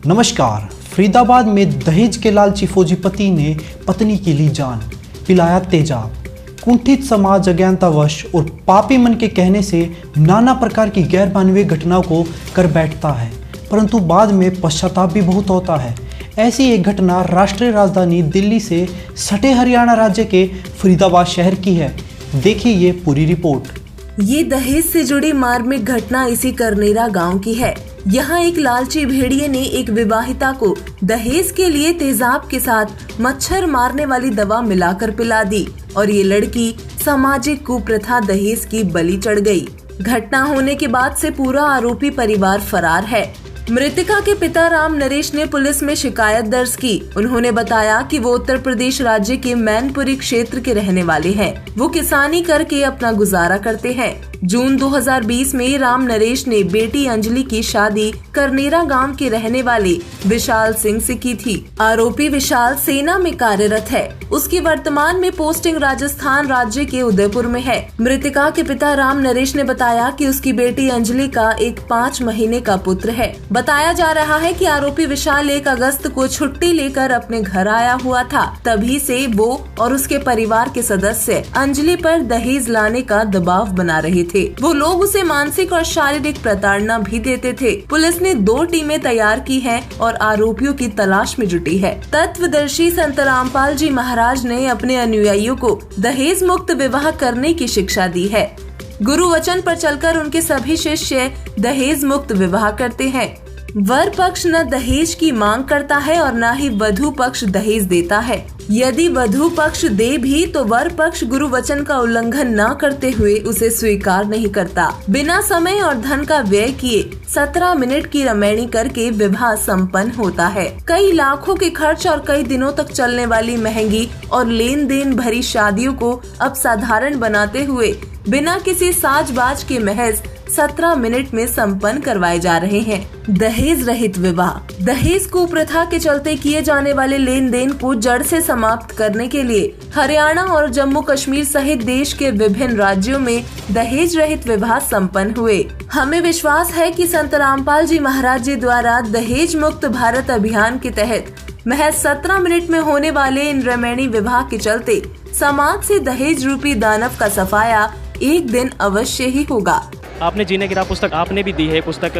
नमस्कार। फरीदाबाद में दहेज के लालची फौजी पति ने पत्नी की ली जान, पिलाया तेजाब। कुंठित समाज अज्ञानतावश और पापी मन के कहने से नाना प्रकार की गैर मानवीय घटनाओं को कर बैठता है, परंतु बाद में पश्चाताप भी बहुत होता है। ऐसी एक घटना राष्ट्रीय राजधानी दिल्ली से सटे हरियाणा राज्य के फरीदाबाद शहर की है। देखिए ये पूरी रिपोर्ट। ये दहेज से जुड़ी मार्मिक घटना इसी करनेरा गांव की है। यहाँ एक लालची भेड़िए ने एक विवाहिता को दहेज के लिए तेजाब के साथ मच्छर मारने वाली दवा मिलाकर पिला दी और ये लड़की सामाजिक कुप्रथा दहेज की बलि चढ़ गई। घटना होने के बाद से पूरा आरोपी परिवार फरार है। मृतका के पिता राम नरेश ने पुलिस में शिकायत दर्ज की। उन्होंने बताया कि वो उत्तर प्रदेश राज्य के मैनपुरी क्षेत्र के रहने वाले हैं। वो किसानी करके अपना गुजारा करते हैं। जून 2020 में राम नरेश ने बेटी अंजलि की शादी करनेरा गांव के रहने वाले विशाल सिंह से की थी। आरोपी विशाल सेना में कार्यरत है। उसकी वर्तमान में पोस्टिंग राजस्थान राज्य के उदयपुर में है। मृतका के पिता राम नरेश ने बताया कि उसकी बेटी अंजलि का एक 5 महीने का पुत्र है। बताया जा रहा है कि आरोपी विशाल 1 अगस्त को छुट्टी लेकर अपने घर आया हुआ था। तभी से वो और उसके परिवार के सदस्य अंजलि पर दहेज लाने का दबाव बना रहे थे। वो लोग उसे मानसिक और शारीरिक प्रताड़ना भी देते थे। पुलिस ने 2 टीमें तैयार की हैं और आरोपियों की तलाश में जुटी है। तत्वदर्शी संत रामपाल जी महाराज ने अपने अनुयायियों को दहेज मुक्त विवाह करने की शिक्षा दी है। गुरु वचन पर चलकर उनके सभी शिष्य दहेज मुक्त विवाह करते हैं। वर पक्ष न दहेज की मांग करता है और न ही वधू पक्ष दहेज देता है। यदि वधू पक्ष दे भी तो वर पक्ष गुरु वचन का उल्लंघन न करते हुए उसे स्वीकार नहीं करता। बिना समय और धन का व्यय किए 17 मिनट की रमैनी करके विवाह संपन्न होता है। कई लाखों के खर्च और कई दिनों तक चलने वाली महंगी और लेन देन भरी शादियों को अब साधारण बनाते हुए बिना किसी साज-बाज के महज 17 मिनट में संपन्न करवाए जा रहे हैं। दहेज रहित विवाह। दहेज कुप्रथा के चलते किए जाने वाले लेन देन को जड़ से समाप्त करने के लिए हरियाणा और जम्मू कश्मीर सहित देश के विभिन्न राज्यों में दहेज रहित विवाह संपन्न हुए। हमें विश्वास है कि संत रामपाल जी महाराज जी द्वारा दहेज मुक्त भारत अभियान के तहत महज 17 मिनट में होने वाले इन रमैनी विवाह के चलते समाज से दहेज रूपी दानव का सफाया एक दिन अवश्य ही होगा। आपने जीने की राह पुस्तक आपने भी दी है, पुस्तक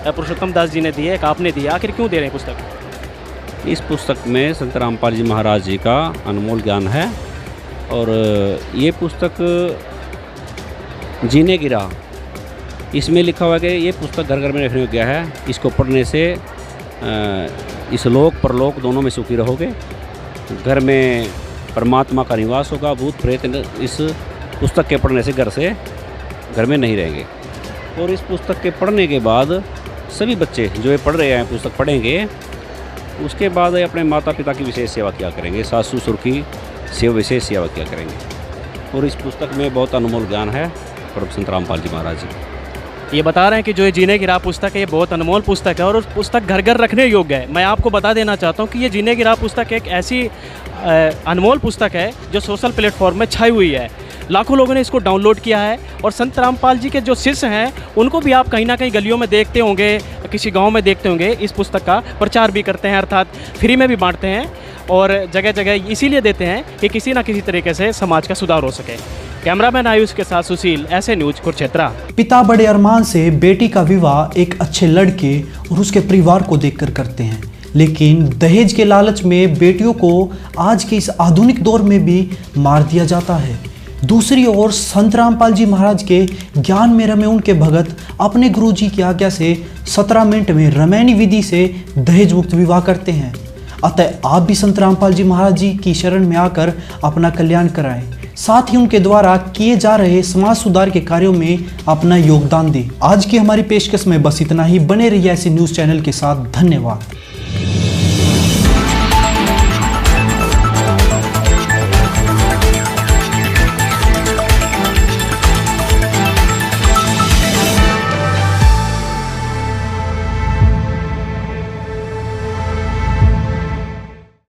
पुरुषोत्तम दास जी ने दी है, एक आपने दी है। आखिर क्यों दे रहे हैं पुस्तक? इस पुस्तक में संत रामपाल जी महाराज जी का अनमोल ज्ञान है और ये पुस्तक जीने की राह, इसमें लिखा हुआ है कि ये पुस्तक घर घर में रखने योग्य है। इसको पढ़ने से इस लोक परलोक दोनों में सुखी रहोगे। घर में परमात्मा का निवास होगा। भूत प्रेत इस पुस्तक के पढ़ने से घर में नहीं रहेंगे। और इस पुस्तक के पढ़ने के बाद सभी बच्चे जो ये पढ़ रहे हैं पुस्तक पढ़ेंगे, उसके बाद अपने माता पिता की विशेष सेवा किया करेंगे, सास ससुर की विशेष सेवा किया करेंगे। और इस पुस्तक में बहुत अनमोल ज्ञान है परम संत रामपाल जी महाराज जी। ये बता रहे हैं कि जो ये जीने की राह पुस्तक है ये बहुत अनमोल पुस्तक है और उस पुस्तक घर घर रखने योग्य है। मैं आपको बता देना चाहता हूँ कि ये जीने की राह पुस्तक एक ऐसी अनमोल पुस्तक है जो सोशल प्लेटफॉर्म में छाई हुई है। लाखों लोगों ने इसको डाउनलोड किया है और संत रामपाल जी के जो शिष्य हैं उनको भी आप कहीं ना कहीं गलियों में देखते होंगे, किसी गांव में देखते होंगे। इस पुस्तक का प्रचार भी करते हैं, अर्थात फ्री में भी बांटते हैं और जगह जगह इसीलिए देते हैं कि किसी ना किसी तरीके से समाज का सुधार हो सके। कैमरामैन आयुष के साथ सुशील, ऐसे न्यूज कुरुक्षेत्र। पिता बड़े अरमान से बेटी का विवाह एक अच्छे लड़के और उसके परिवार को देखकर करते हैं, लेकिन दहेज के लालच में बेटियों को आज के इस आधुनिक दौर में भी मार दिया जाता है। दूसरी ओर संत रामपाल जी महाराज के ज्ञान में रमे उनके भगत अपने गुरुजी की आज्ञा से 17 मिनट में रमैनी विधि से दहेज मुक्त विवाह करते हैं। अतः आप भी संत रामपाल जी महाराज जी की शरण में आकर अपना कल्याण कराएं, साथ ही उनके द्वारा किए जा रहे समाज सुधार के कार्यों में अपना योगदान दें। आज की हमारी पेशकश में बस इतना ही। बने रहिए ऐसे न्यूज़ चैनल के साथ। धन्यवाद।